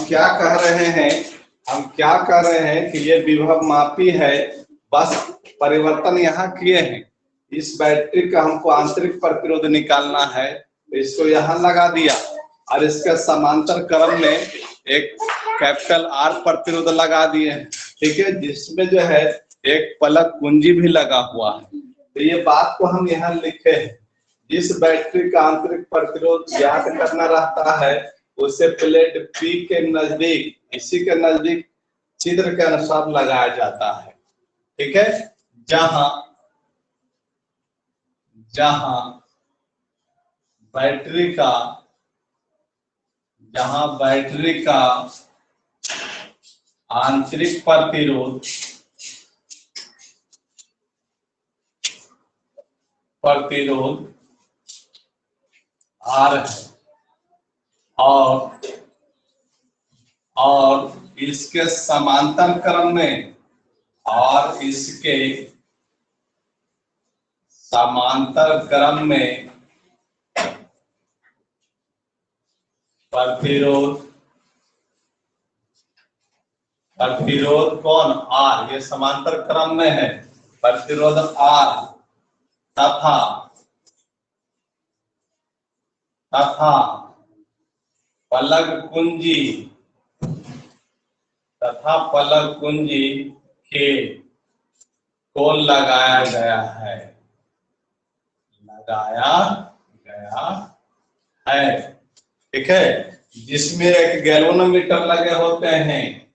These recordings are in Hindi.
क्या कह रहे हैं, हम क्या कह रहे हैं कि ये विभव मापी है, बस परिवर्तन यहाँ किए हैं। इस बैटरी का हमको आंतरिक प्रतिरोध निकालना है, तो इसको यहाँ लगा दिया और इसके समांतर क्रम में एक कैपिटल आर प्रतिरोध लगा दिए हैं, ठीक है, जिसमें जो है एक पलक कुंजी भी लगा हुआ है। तो ये बात को हम यहाँ लिखे हैं, जिस बैटरी का आंतरिक प्रतिरोध ज्ञात करना रहता है उसे प्लेट पी के नजदीक, इसी के नजदीक चित्र के अनुसार लगाया जाता है, ठीक है। जहां जहां बैटरी का आंतरिक प्रतिरोध आर है और इसके समांतर क्रम में प्रतिरोध कौन, आर, ये समांतर क्रम में है, प्रतिरोध आर तथा पलक कुंजी के को लगाया गया है, ठीक है, जिसमें एक गैल्वेनोमीटर लगे होते हैं,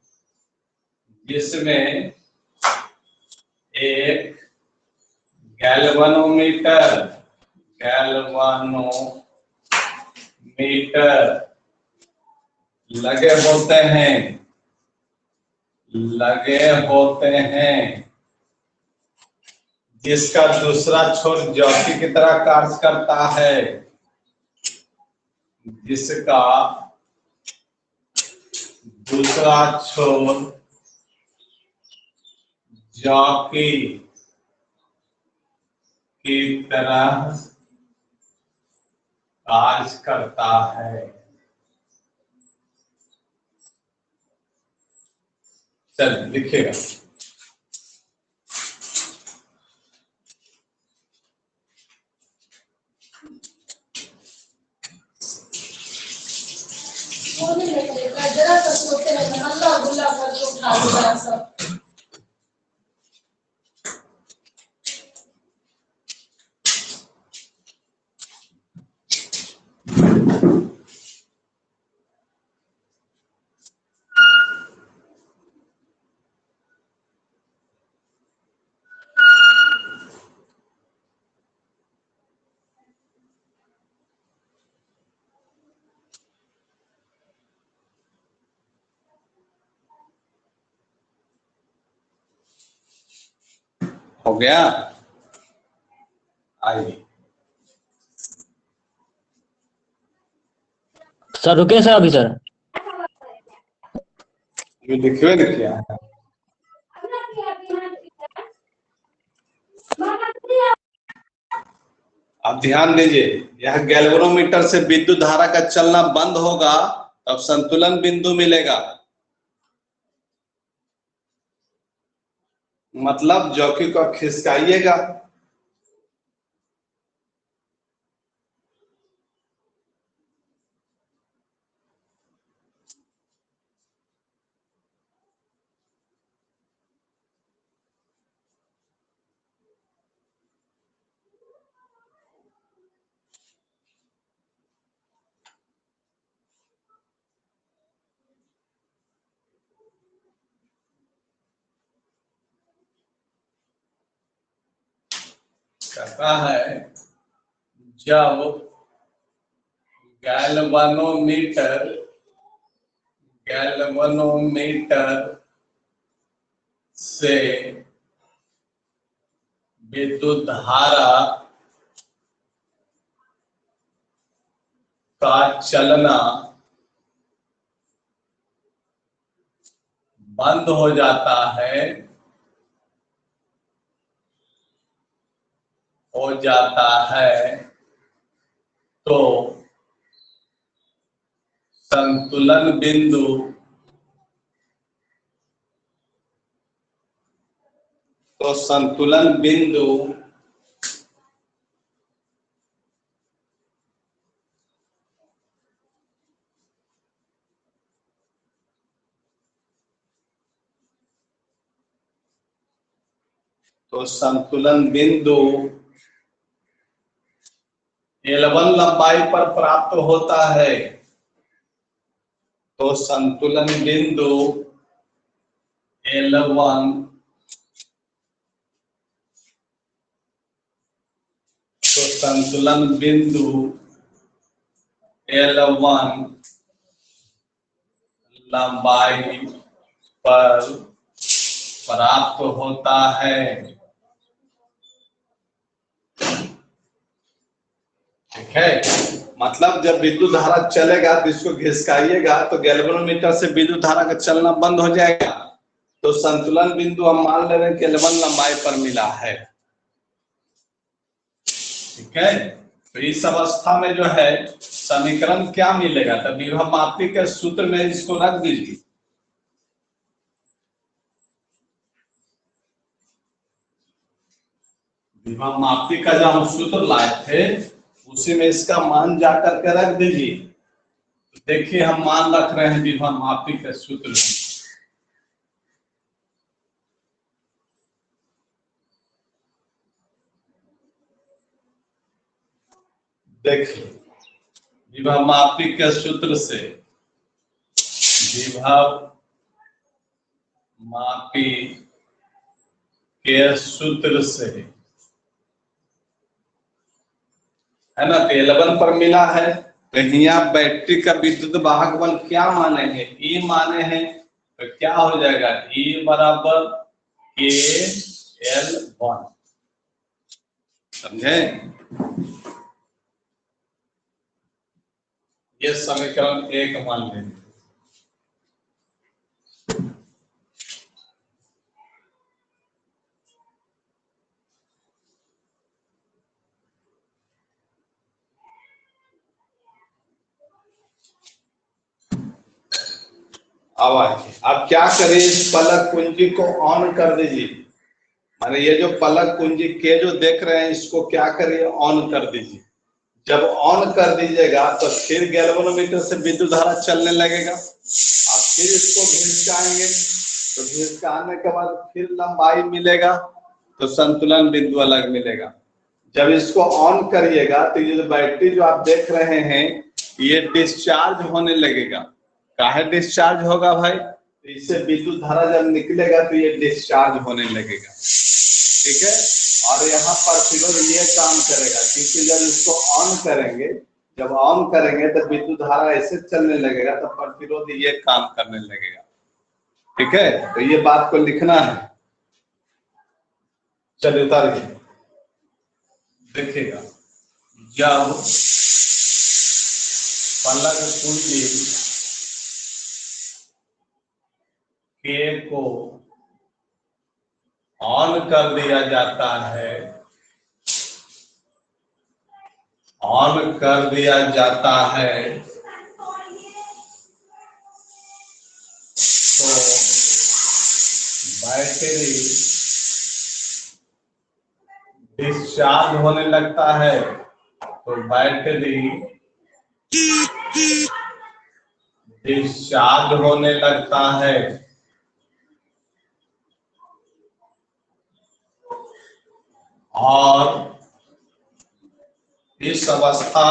जिसमें एक गैल्वेनोमीटर लगे होते हैं, जिसका दूसरा छोर जॉकी की तरह कार्य करता है, जिसका दूसरा छोर जॉकी की तरह कार्य करता है। चल लिखिएगा, जरा सा सोचते हैं, हल्ला गुल्ला करके उठा जरा सा। हो गया, आइए सर रुके सर, अभी सर ये लिखिए ना क्या है। अब ध्यान दीजिए, यह गैल्वेनोमीटर से विद्युत धारा का चलना बंद होगा तब संतुलन बिंदु मिलेगा, मतलब जॉकी को खिसकाइएगा, कहता है जब गैल्वेनोमीटर से विद्युत धारा का चलना बंद हो जाता है तो संतुलन बिंदु तो संतुलन बिंदु L1 लंबाई पर प्राप्त होता है। तो संतुलन बिंदु L1 लंबाई पर प्राप्त होता है। ठीक है, मतलब जब विद्युत धारा चलेगा तो इसको घिसकाइएगा तो गैल्वेनोमीटर से विद्युत धारा का चलना बंद हो जाएगा। तो संतुलन बिंदु हम मान ले रहे हैं कि L1 लंबाई पर मिला है। ठीक है, तो इस अवस्था में जो है समीकरण क्या मिलेगा? तो विभव मापी के सूत्र में इसको रख दीजिए। विभव मापी का जो हम सूत्र लाए थे उसी में इसका मान जाकर के रख दीजिए। तो देखिए हम मान रख रहे हैं विभव मापी के सूत्र में। देखिए विभव मापी के सूत्र से विभव मापी के सूत्र से है ना, तो L1 पर मिला है। तो यहाँ बैटरी का विद्युत वाहक बल क्या माने हैं? E माने हैं। तो क्या हो जाएगा? E बराबर KL1। समझे? ये समीकरण 1 मान लेंगे। अब क्या करें? इस पलक कुंजी को ऑन कर दीजिए। माने ये जो पलक कुंजी के जो देख रहे हैं इसको क्या करिए? ऑन कर दीजिए। जब ऑन कर दीजिएगा तो फिर गैल्वेनोमीटर से विद्युत धारा चलने लगेगा। अब फिर इसको घिसकाएंगे तो घिसकाने के बाद फिर लंबाई मिलेगा तो संतुलन बिंदु अलग मिलेगा। जब इसको ऑन करिएगा तो ये जो बैटरी जो आप देख रहे हैं ये डिस्चार्ज होने लगेगा। काहे डिस्चार्ज होगा भाई? तो इससे विद्युत धारा जब निकलेगा तो ये डिस्चार्ज होने लगेगा। ठीक है, और यहाँ प्रतिरोध ये काम करेगा क्योंकि जब इसको ऑन करेंगे, जब ऑन करेंगे तो विद्युत धारा ऐसे चलने लगेगा तो प्रतिरोध ये काम करने लगेगा। ठीक है, तो ये बात को लिखना है। चलिए उतारिए। देखिएगा जब पलक कुंजी के को ऑन कर दिया जाता है, ऑन कर दिया जाता है तो बैटरी डिस्चार्ज होने लगता है। तो बैटरी डिस्चार्ज होने लगता है और इस अवस्था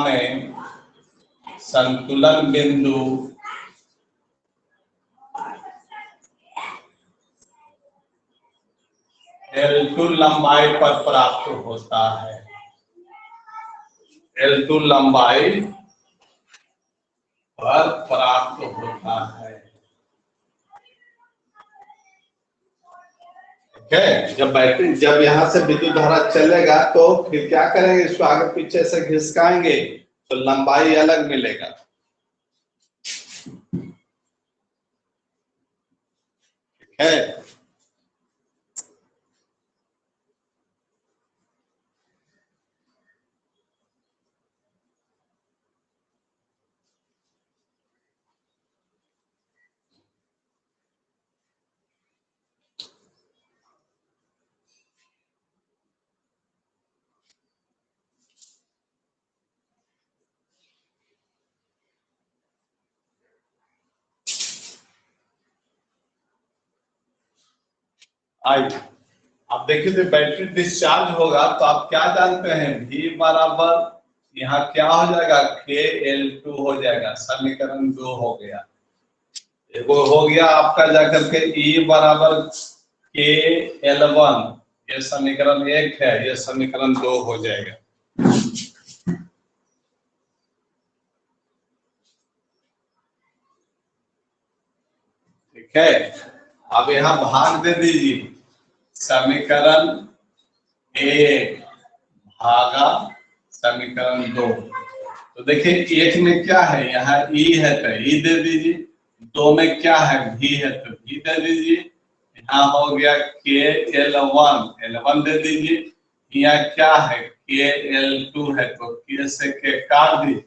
में संतुलन बिंदु L2 लंबाई पर प्राप्त होता है। L2 लंबाई पर प्राप्त होता है। ठीक है, जब यहाँ से विद्युत धारा चलेगा तो फिर क्या करेंगे? इसको आगे पीछे से घिसकाएंगे तो लंबाई अलग मिलेगा। ठीक है, आई। अब देखिए जब बैटरी डिस्चार्ज होगा तो आप क्या जानते हैं, V बराबर यहाँ क्या हो जाएगा, KL2 हो जाएगा। समीकरण 2 हो गया। एगो हो गया आपका जाकर के E बराबर KL1, ये समीकरण 1 है, ये समीकरण 2 हो जाएगा। ठीक है, अब यहाँ भाग दे दीजिए, समीकरण 1 भागा समीकरण 2। तो देखिए 1 में क्या है, यहाँ E है तो E दे दीजिए, 2 में क्या है, V है तो V दे दीजिए, यहाँ हो गया KL1, L1 दे दीजिए, यहाँ क्या है KL2 है तो K से K काट दीजिए।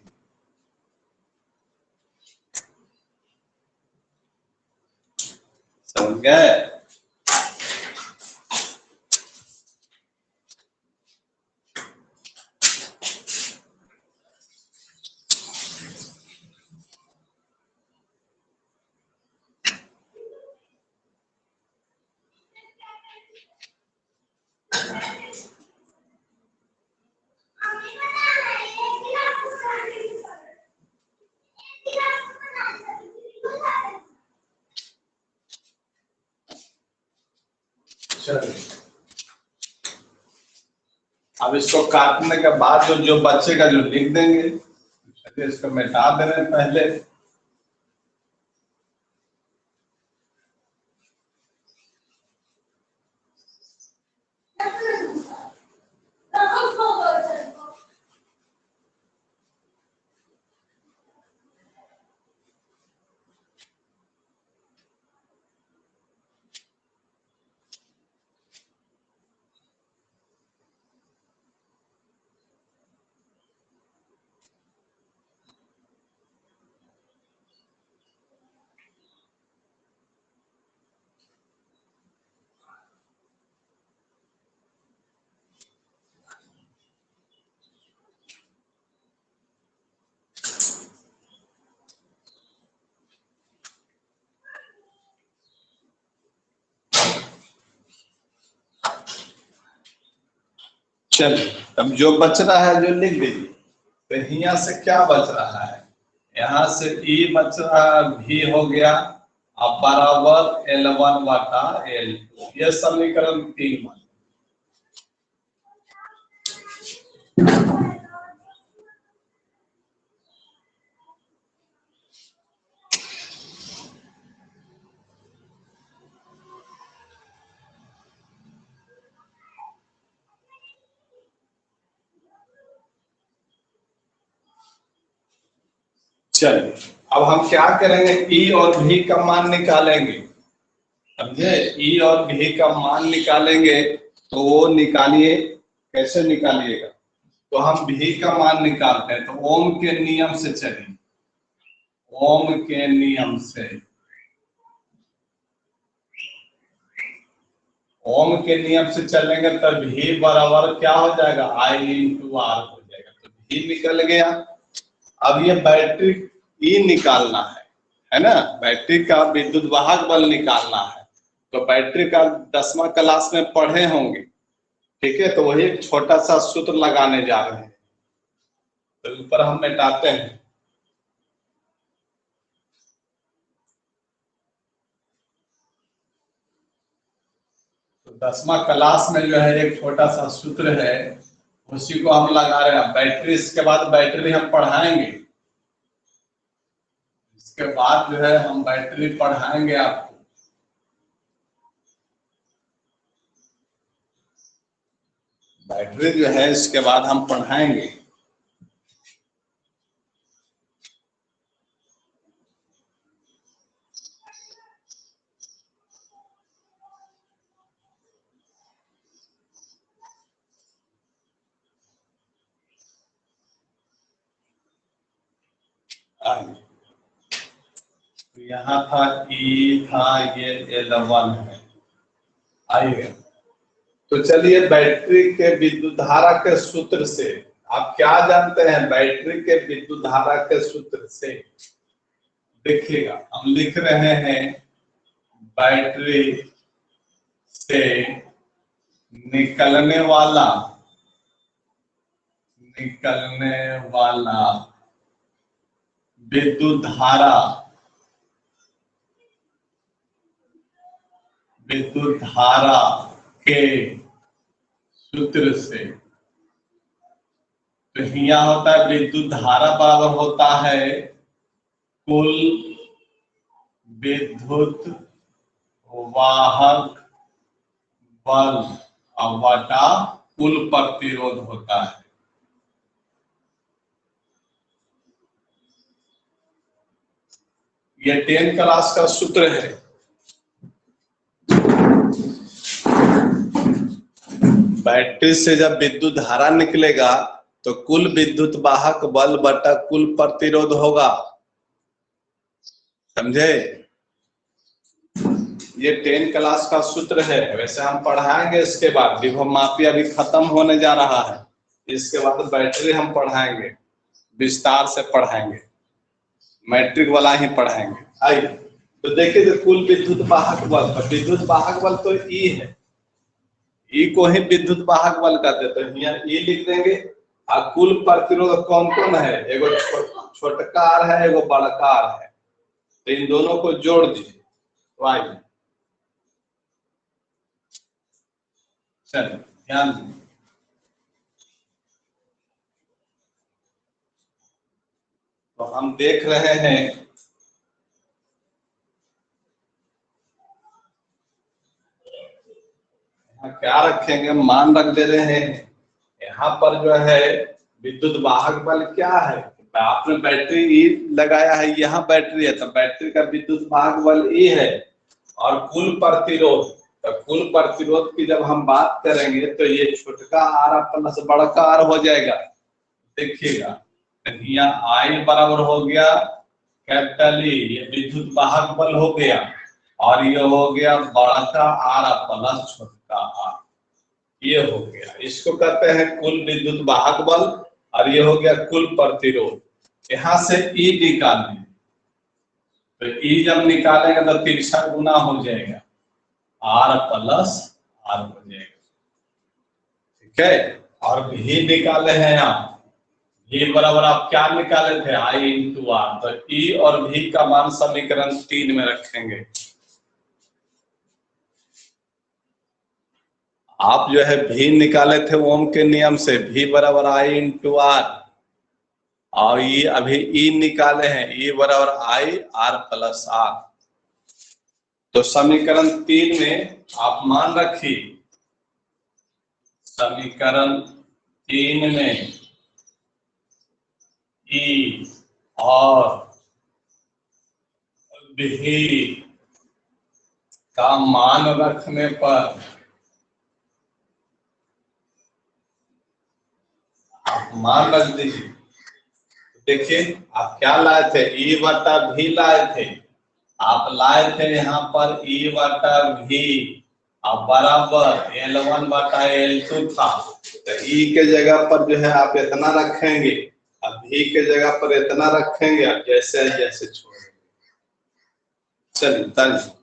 समझ गए? अब इसको काटने के बाद जो बचेगा जो लिख देंगे। इसको मिटा दे रहे हैं पहले। चलिए अब जो बच रहा है जो लिख दीजिए। तो यहाँ से क्या बच रहा है, यहाँ से E बच रहा है, V हो गया, अब बराबर L1 बटा L2, ये समीकरण 3 बन। चलिए अब हम क्या करेंगे, E और V का मान निकालेंगे। समझे, E और V का मान निकालेंगे तो वो निकालिए, कैसे निकालिएगा, तो हम V का मान निकालते हैं तो ओम के नियम से चलिए, ओम के नियम से, ओम के नियम से चलेंगे तो V बराबर क्या हो जाएगा, I इंटू R हो जाएगा। तो V निकल गया। अब ये बैटरी E निकालना है ना, बैटरी का विद्युत वाहक बल निकालना है। तो बैटरी का 10वां क्लास में पढ़े होंगे, ठीक है, तो वही एक छोटा सा सूत्र लगाने जा रहे हैं। तो ऊपर हम मिटाते हैं। तो 10वां क्लास में जो है एक छोटा सा सूत्र है, उसी को हम लगा रहे हैं। बैटरी, इसके बाद बैटरी हम पढ़ाएंगे, इसके बाद जो है हम बैटरी पढ़ाएंगे आपको। बैटरी जो है इसके बाद हम पढ़ाएंगे। यहाँ था E था, ये L1 है। आइए तो चलिए बैटरी के विद्युत धारा के सूत्र से, आप क्या जानते हैं बैटरी के विद्युत धारा के सूत्र से, देखिएगा हम लिख रहे हैं बैटरी से निकलने वाला विद्युत धारा के सूत्र से, तो यहाँ होता है विद्युत धारा बराबर होता है कुल विद्युत वाहक बल बटा कुल प्रतिरोध होता है। ये 10 क्लास का सूत्र है। बैटरी से जब विद्युत धारा निकलेगा तो कुल विद्युत वाहक बल बटा कुल प्रतिरोध होगा, समझे? ये 10 क्लास का सूत्र है। वैसे हम पढ़ाएंगे इसके बाद, विभव मापी अभी खत्म होने जा रहा है, इसके बाद बैटरी हम पढ़ाएंगे, विस्तार से पढ़ाएंगे, मैट्रिक वाला ही पढ़ाएंगे। आइए तो देखिए, तो कुल विद्युत वाहक बल, तो विद्युत वाहक बल तो ई है, ई को ही विद्युत वाहक बल कहते, तो यहाँ ई लिख देंगे। और कुल प्रतिरोध कौन कौन है, एगो छोटकार है, एगो बड़कार है, तो इन दोनों को जोड़ दीजिए। तो आइए चलिए ध्यान दीजिए। तो हम देख रहे हैं क्या रखेंगे, मान रख दे रहे हैं। यहाँ पर जो है विद्युत वाहक बल क्या है, आपने बैटरी ई लगाया है, यहाँ बैटरी है, तो बैटरी का विद्युत वाहक बल ई है। और कुल प्रतिरोध, तो कुल प्रतिरोध की जब हम बात करेंगे तो ये छोटका आर प्लस बड़का आर हो जाएगा। देखिएगा, यहाँ आई बराबर हो गया कैपिटल ई, ये विद्युत वाहक बल हो गया, और ये हो गया बड़का आर प्लस छोटका आर, ये हो गया। इसको कहते हैं कुल विद्युत वाहक बल, और ये हो गया कुल प्रतिरोध। यहाँ से ई निकालेंगे, तो ई जब निकालेंगे तो तिरछा गुना हो जाएगा, आर प्लस आर हो जाएगा, ठीक है। और भी निकाले हैं आप, ये बराबर आप क्या निकाले थे, आई इंटू आर, तो ई और भी का मान समीकरण 3 में रखेंगे। आप जो है भी निकाले थे ओम के नियम से, भी बराबर आई इंटू आर, और ये अभी ई निकाले हैं, ई बराबर आई आर प्लस आर। तो समीकरण 3 में आप मान रखिए, समीकरण 3 में ई और भी का मान रखने पर आप मान रख दीजिए। देखिए आप क्या लाए थे, ई बटा भी लाए थे, आप लाए थे यहाँ पर ई बटा भी, अब बराबर L1 बटा L2 था, तो ई के जगह पर जो है आप इतना रखेंगे, अब भी के जगह पर इतना रखेंगे, आप जैसे जैसे छोड़ेंगे। चलिए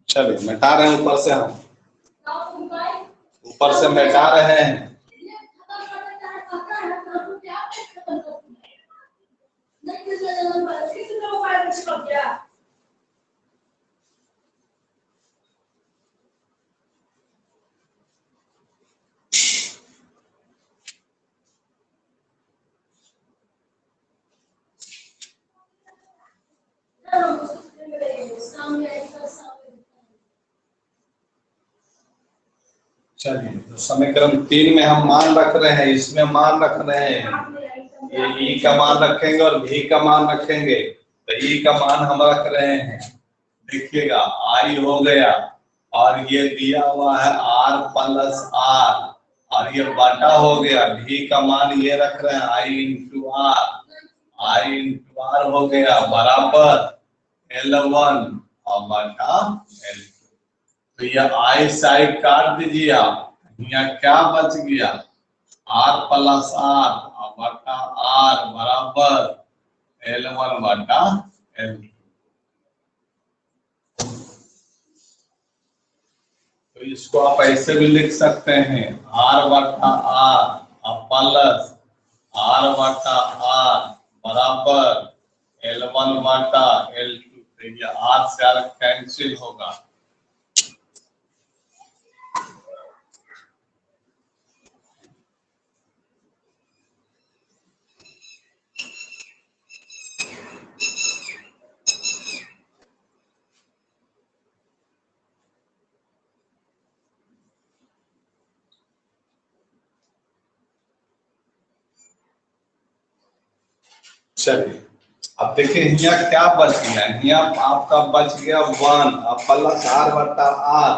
चलिए मिटा रहे हैं ऊपर से, हम ऊपर से मिटा रहे हैं। चलिए, तो समीकरण 3 में हम मान रख रहे हैं, इसमें मान रख रहे हैं, ये ई का मान रखेंगे और भी का मान रखेंगे। तो ई का मान हम रख रहे हैं, देखिएगा आई हो गया, और ये दिया हुआ है आर प्लस आर, और ये बटा हो गया, भी का मान ये रख रहे हैं I into R, I into R हो गया बराबर L1 और बटा L2। तो ये आई साइड काट दीजिए आप, यहाँ क्या बच गया, आर प्लस आर और बटा आर बराबर L1 बटा L2। तो इसको आप ऐसे भी लिख सकते हैं, आर बटा आर और प्लस आर बटा आर बराबर L1 बटा L2। तो ये आर से आर कैंसिल होगा, चलिए अब देखिए यहाँ क्या बच गया, यहाँ आपका बच गया 1 और प्लस आर बटा आर,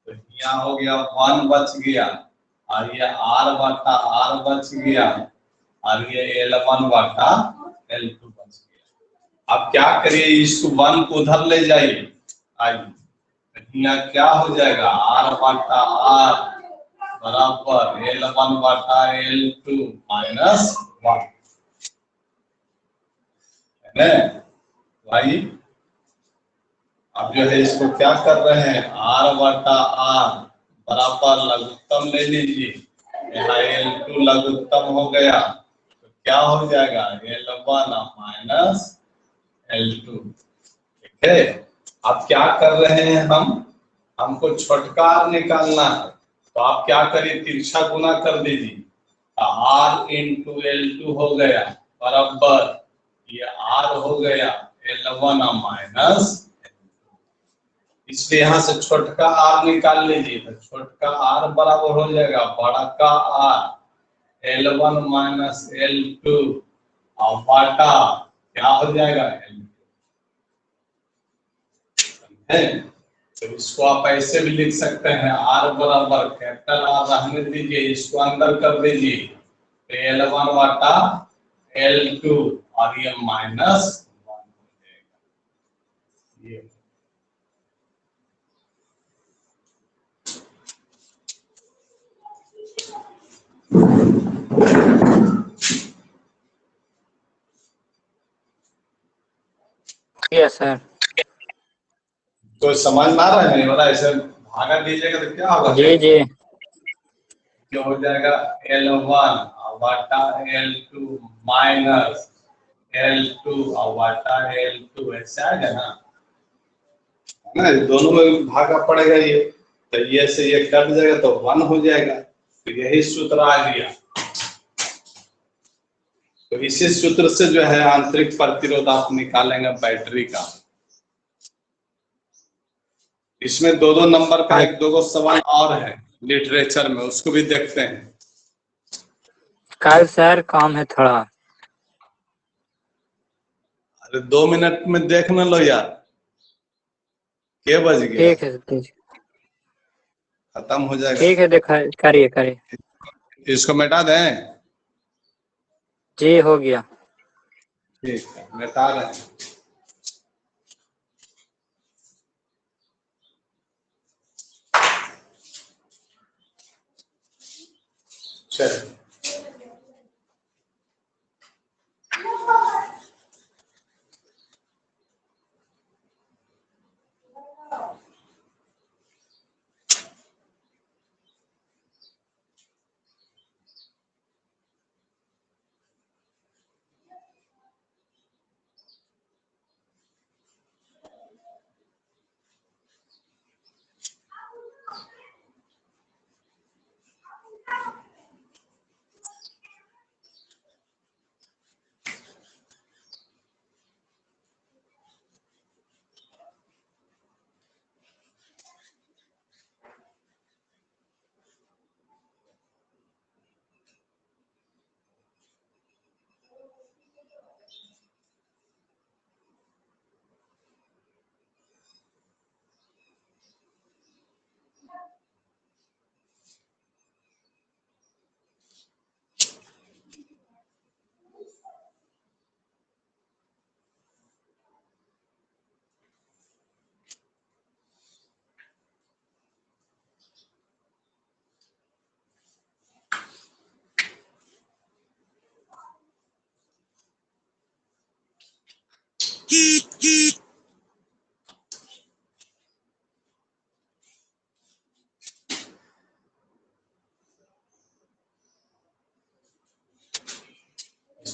तो यहाँ हो गया 1 बच गया, और ये आर बटा आर बच गया, और ये L1 बटा L2 बच गया। अब क्या करिए, इस 1 को उधर ले जाइए, आइए यहाँ क्या हो जाएगा, आर बटा आर बराबर L1 बटा L2 माइनस 1 है ना भाई। अब जो है इसको क्या कर रहे हैं, आर बटा आर बराबर लघुत्तम ले लीजिए, यहाँ L2 लघुत्तम हो गया, तो क्या हो जाएगा L1 माइनस L2। ठीक है, अब क्या कर रहे हैं हमको छोटका आर निकालना है, तो आप क्या करिए, तिरछा गुना कर दीजिए, आर इंटू L2 हो गया बराबर ये आर हो गया L1 माइनस, इसलिए यहाँ से छोटका आर निकाल लीजिए, तो छोटका आर बराबर हो जाएगा बड़ा का आर L1 माइनस L2 और बटा क्या हो जाएगा L2 है। तो इसको आप ऐसे भी लिख सकते हैं, आर बराबर कैपिटल आर रहने दीजिए, इसको अंदर कर दीजिए, तो L1 बटा L2 और ये माइनस 1 हो जाएगा ये। Yes sir. तो समझ में आ रहा है, वाला ऐसे भागा दीजिएगा तो क्या होगा, जी जी क्या हो जाएगा L1 बटा L2 माइनस L2 बटा L2, ऐसे आएगा ना, दोनों में भागा पड़ेगा ये, तो ये से ये कट जाएगा तो 1 हो जाएगा, तो यही सूत्र आ गया। तो इसी सूत्र से जो है आंतरिक प्रतिरोध आप निकालेंगे बैटरी का। इसमें 2-2 नंबर का 1-2 सवाल और है लिटरेचर में, उसको भी देखते हैं। कल सर काम है थोड़ा। अरे 2 मिनट में देख न लो यार, के बज गया, ठीक है सतीश, खत्म हो जाएगा। ठीक है, देखा करिए करिए। इसको मिटा दें, जी हो गया। ठीक है मिटा रहे हैं। चलिए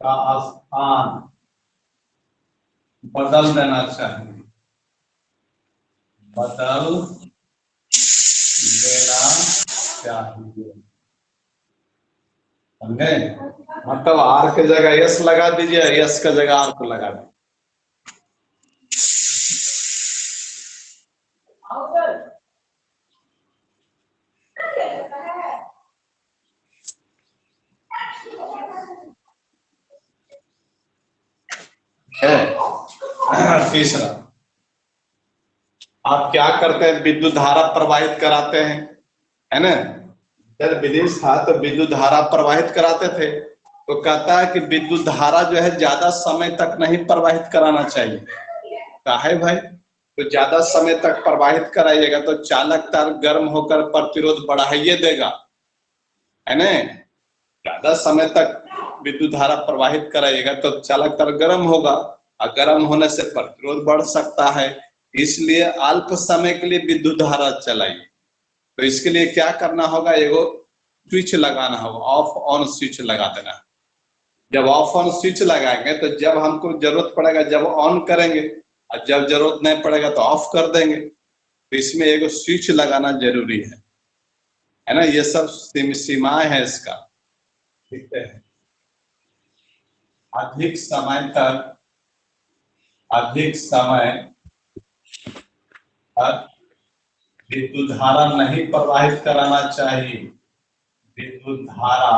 का स्थान बदल देना चाहिए, बदल देना चाहिए। समझे? मतलब आर की जगह यस लगा दीजिए, यस की जगह आर को लगा दीजिए। तीसरा, आप क्या करते हैं? विद्युत धारा प्रवाहित कराते हैं, है ना? जब विदेश था तो विद्युत धारा प्रवाहित कराते थे, तो कहता है कि विद्युत धारा जो है ज्यादा समय तक नहीं प्रवाहित कराना चाहिए। काहे भाई? तो ज्यादा समय तक प्रवाहित कराइएगा तो चालक तार गर्म होकर प्रतिरोध बढ़ाइए देगा, है ना? ज्यादा समय तक विद्युत धारा प्रवाहित कराइएगा तो चालक तार गर्म होगा, और गर्म होने से प्रतिरोध बढ़ सकता है। इसलिए अल्प समय के लिए विद्युत धारा चलाइए। तो इसके लिए क्या करना होगा? एगो स्विच लगाना होगा, ऑफ ऑन स्विच लगा देना। जब ऑफ ऑन स्विच लगाएंगे तो जब हमको जरूरत पड़ेगा जब ऑन करेंगे, और जब जरूरत नहीं पड़ेगा तो ऑफ कर देंगे। तो इसमें एगो स्विच लगाना जरूरी है ना? ये सब सीमाएं है इसका, ठीक है? अधिक समय तक विद्युत धारा नहीं प्रवाहित कराना चाहिए, विद्युत धारा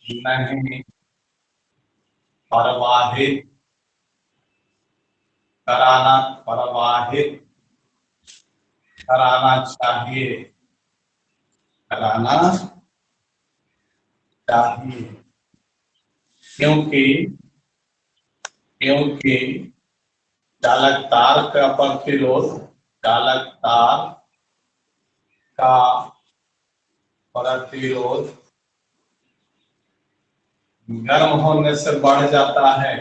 नहीं प्रवाहित कराना चाहिए, क्योंकि चालक तार का प्रतिरोध गर्म होने से बढ़ जाता है,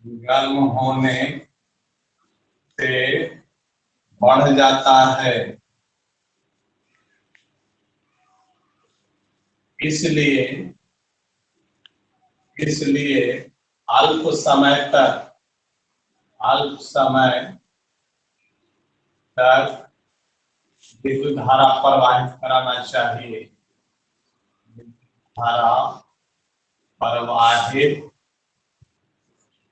गर्म होने से बढ़ जाता है। इसलिए अल्प समय तक विद्युत धारा प्रवाहित कराना चाहिए, धारा प्रवाहित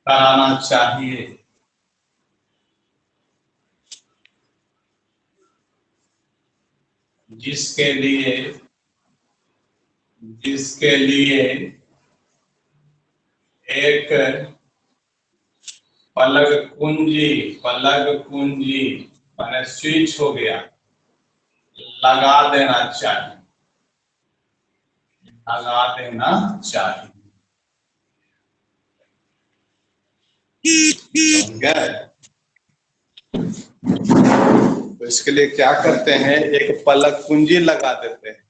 कराना चाहिए। जिसके लिए एक पलग कुंजी माने स्विच हो गया, लगा देना चाहिए, तो इसके लिए क्या करते हैं? एक पलग कुंजी लगा देते हैं,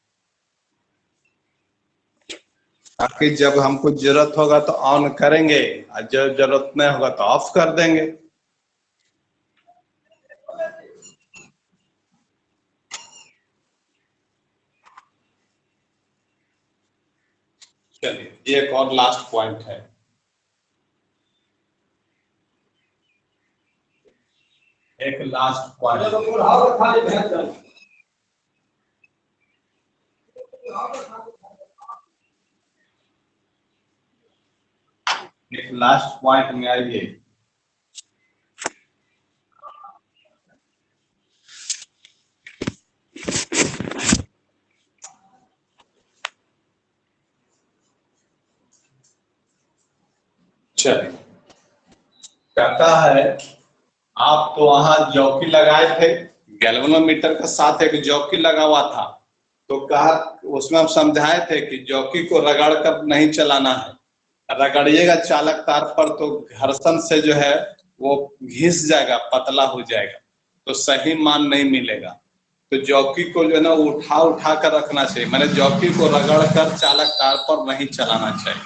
ताकि जब हमको जरूरत होगा तो ऑन करेंगे, और जब जरूरत नहीं होगा तो ऑफ कर देंगे। चलिए, एक और लास्ट पॉइंट है। एक लास्ट पॉइंट, में आइए। चलिए, कहता है आप तो वहां जॉकी लगाए थे, गैल्वेनोमीटर के साथ एक जॉकी लगा हुआ था, तो कहा उसमें हम समझाए थे कि जॉकी को रगड़ कर नहीं चलाना है, रगड़िएगा चालक तार पर तो घर्षण से जो है वो घिस जाएगा, पतला हो जाएगा, तो सही मान नहीं मिलेगा। तो जॉकी को जो है ना उठा कर रखना चाहिए, मैंने जॉकी को रगड़ कर चालक तार पर नहीं चलाना चाहिए।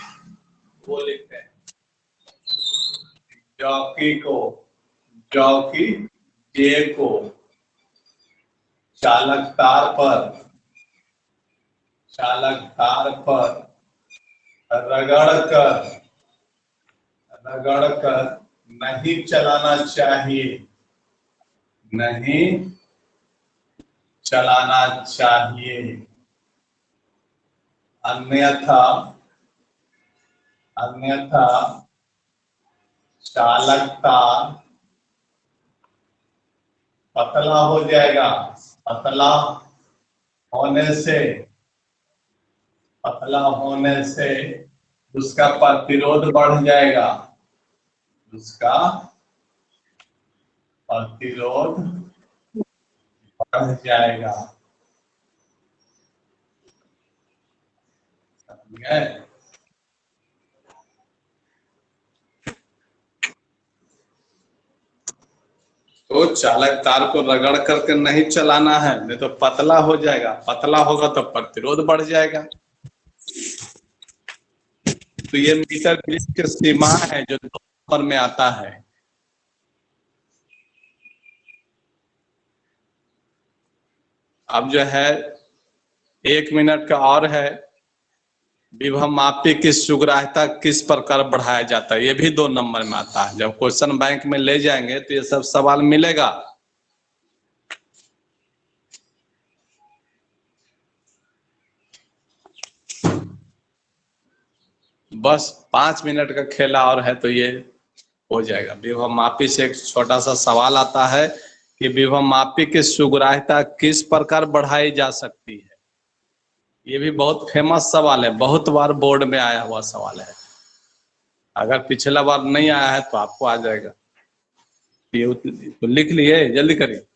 वो लिखते हैं जॉकी जे को चालक तार पर रगड़ कर नहीं चलाना चाहिए, नहीं चलाना चाहिए। अन्यथा अन्यथा चालक तार पतला हो जाएगा। पतला होने से पतला होने से उसका प्रतिरोध बढ़ जाएगा, उसका प्रतिरोध बढ़ जाएगा। समझे? तो चालक तार को रगड़ करके नहीं चलाना है, नहीं तो पतला हो जाएगा। पतला होगा तो प्रतिरोध बढ़ जाएगा। तो ये मीटर ग्रिड की सीमा है जो 2 नंबर में आता है। अब जो है 1 मिनट का और है, विभव मापी की सुग्राह्यता किस प्रकार बढ़ाया जाता है, ये भी 2 नंबर में आता है। जब क्वेश्चन बैंक में ले जाएंगे तो ये सब सवाल मिलेगा। बस 5 मिनट का खेला और है तो ये हो जाएगा। विभव मापी से एक छोटा सा सवाल आता है कि विभव मापी की सुग्राह्यता किस प्रकार बढ़ाई जा सकती है। ये भी बहुत फेमस सवाल है, बहुत बार बोर्ड में आया हुआ सवाल है। अगर पिछला बार नहीं आया है तो आपको आ जाएगा। ये तो लिख लिए, जल्दी करिए।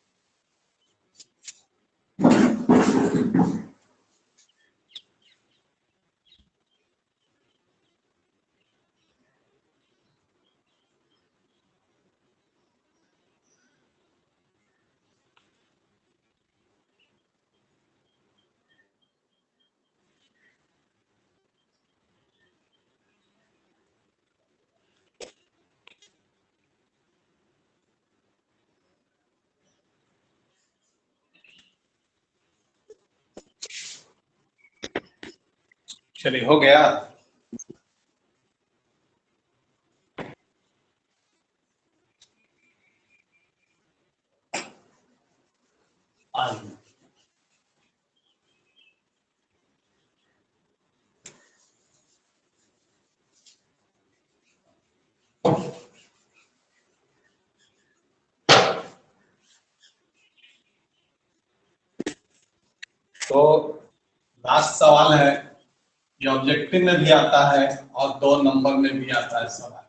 चलिए, हो गया। तो लास्ट सवाल है, ये ऑब्जेक्टिव में भी आता है और 2 नंबर में भी आता है सवाल।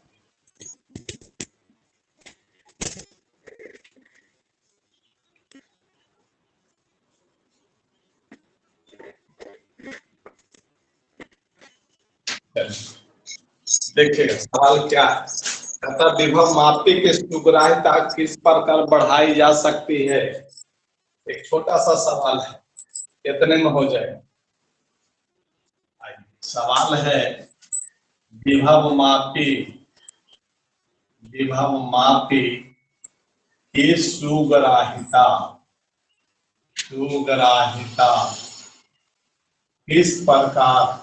देखिएगा सवाल क्या है। कहता विभव मापी की सुग्राह्यता किस प्रकार बढ़ाई जा सकती है। एक छोटा सा सवाल है, इतने में हो जाएगा। सवाल है विभव मापी की सुग्राह्यता किस प्रकार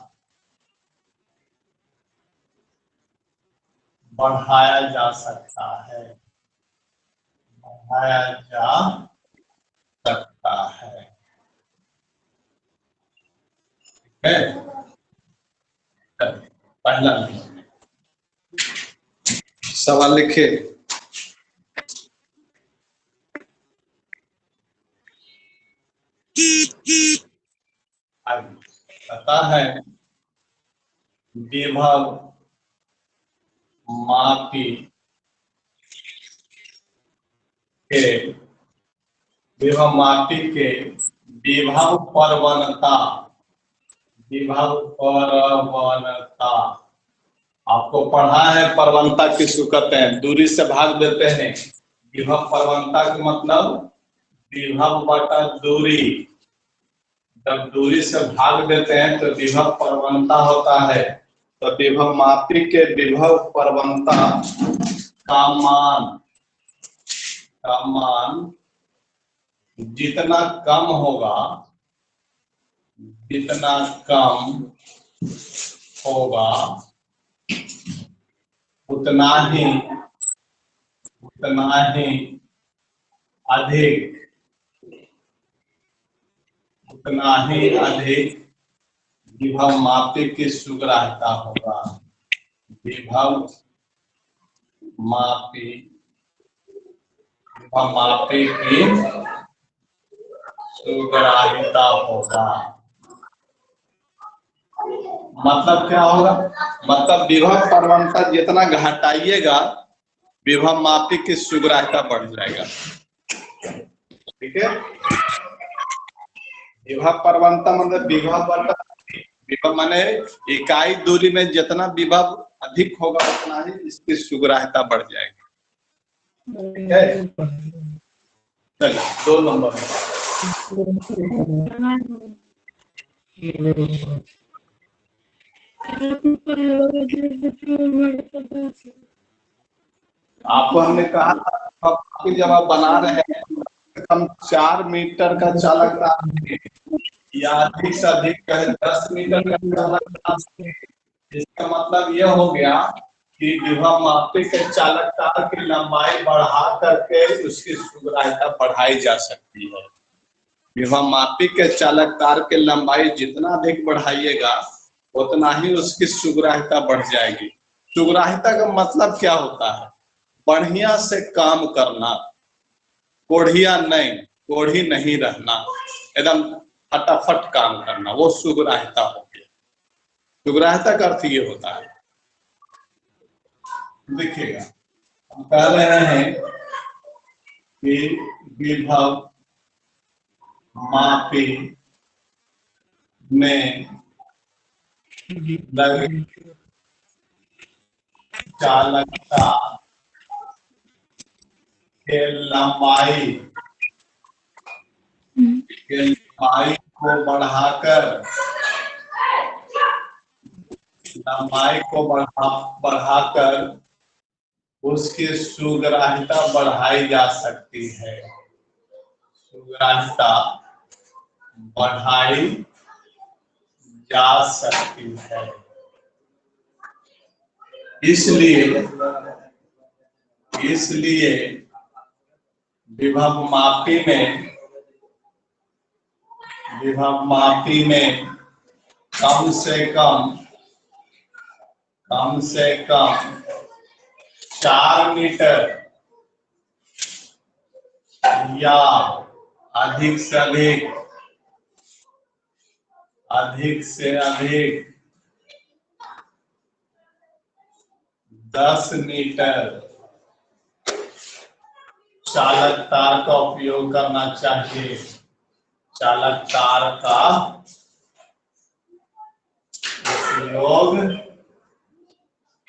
बढ़ाया जा सकता है, ठीक है। पहला सवाल लिखिए। पता है विभव मापी के विभव प्रवणता आपको पढ़ा है। प्रवणता किसको कहते हैं, दूरी से भाग देते हैं। विभव प्रवणता का मतलब विभव बटा दूरी, जब दूरी से भाग देते हैं तो विभव प्रवणता होता है। तो विभव मापी के विभव प्रवणता का मान जितना कम होगा उतना ही अधिक विभव मापी की सुग्राह्यता होगा। विभव मापी की सुग्राह्यता होगा। मतलब क्या होगा? मतलब विभव परवंता जितना घटाइएगा विभव मापी की सुग्राह्यता बढ़ जाएगा। ठीक है, विभव परवंता मतलब विभव माने इकाई दूरी में जितना विभव अधिक होगा उतना ही इसकी सुग्राह्यता बढ़ जाएगी। ठीक है, चलिए 2 नंबर आपको हमने कहा था कि जब आप बना रहे हैं कम 4 मीटर का चालकता या अधिक से अधिक 10 मीटर का चालकता, इसका मतलब यह हो गया कि विभव मापी के चालक तार की लंबाई बढ़ा करके उसकी सुग्राह्यता बढ़ाई जा सकती है। विभव मापी के चालक तार की लंबाई जितना अधिक बढ़ाइएगा उतना ही उसकी सुग्राह्यता बढ़ जाएगी। सुग्राह्यता का मतलब क्या होता है? बढ़िया से काम करना, कोढ़ी नहीं रहना, एकदम फटाफट काम करना, वो सुग्राह्यता हो गया। सुग्राह्यता का अर्थ ये होता है, देखिएगा हम कह रहे हैं कि विभव मापी में लगी चालकता के लंबाई को बढ़ाकर उसकी सुग्राह्यता बढ़ाई जा सकती है। सुग्राह्यता बढ़ाई जा सकती है। इसलिए विभव मापी में कम से कम 4 मीटर या अधिक से अधिक 10 मीटर चालक तार का उपयोग करना चाहिए। चालक तार का उपयोग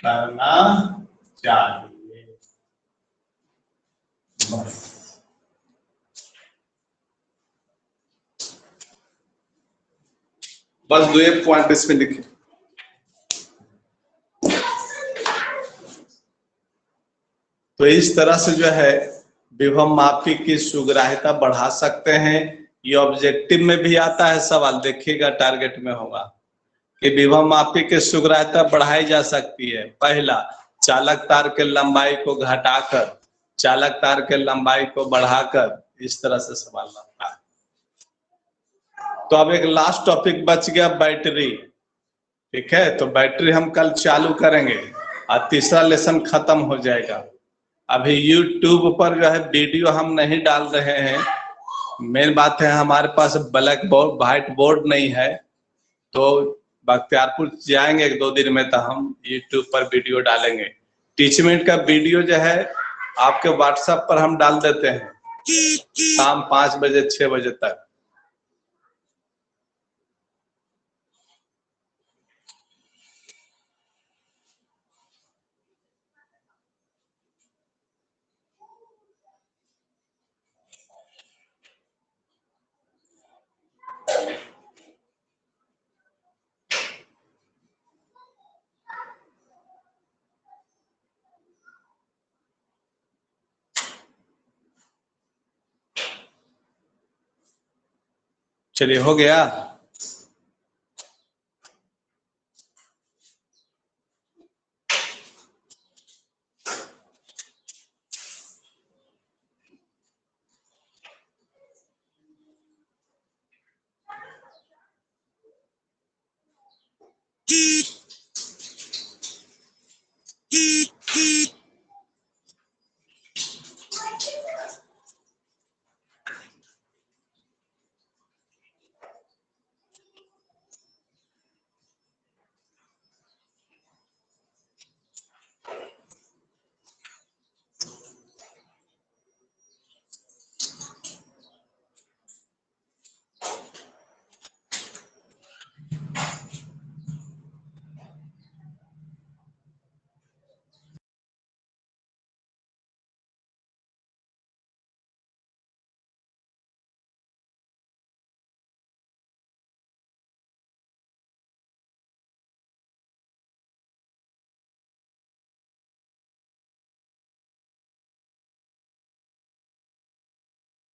करना चाहिए। बस 2 पॉइंट इसमें लिखे। तो इस तरह से जो है विभव मापी की सुग्राह्यता बढ़ा सकते हैं। ये ऑब्जेक्टिव में भी आता है सवाल, देखिएगा टारगेट में होगा कि विभव मापी की सुग्राह्यता बढ़ाई जा सकती है। पहला, चालक तार के लंबाई को घटाकर चालक तार के लंबाई को बढ़ाकर, इस तरह से सवाल बनता है। तो अब एक लास्ट टॉपिक बच गया, बैटरी। ठीक है, तो बैटरी हम कल चालू करेंगे और तीसरा लेसन खत्म हो जाएगा। अभी YouTube पर जो है वीडियो हम नहीं डाल रहे हैं। मेन बात है हमारे पास ब्लैक बोर्ड व्हाइट बोर्ड नहीं है, तो बख्तियारपुर जाएंगे 1-2 दिन में तो हम YouTube पर वीडियो डालेंगे। टीचमेंट का वीडियो जो है आपके WhatsApp पर हम डाल देते हैं शाम 5 बजे 6 बजे तक। चलिए, हो गया।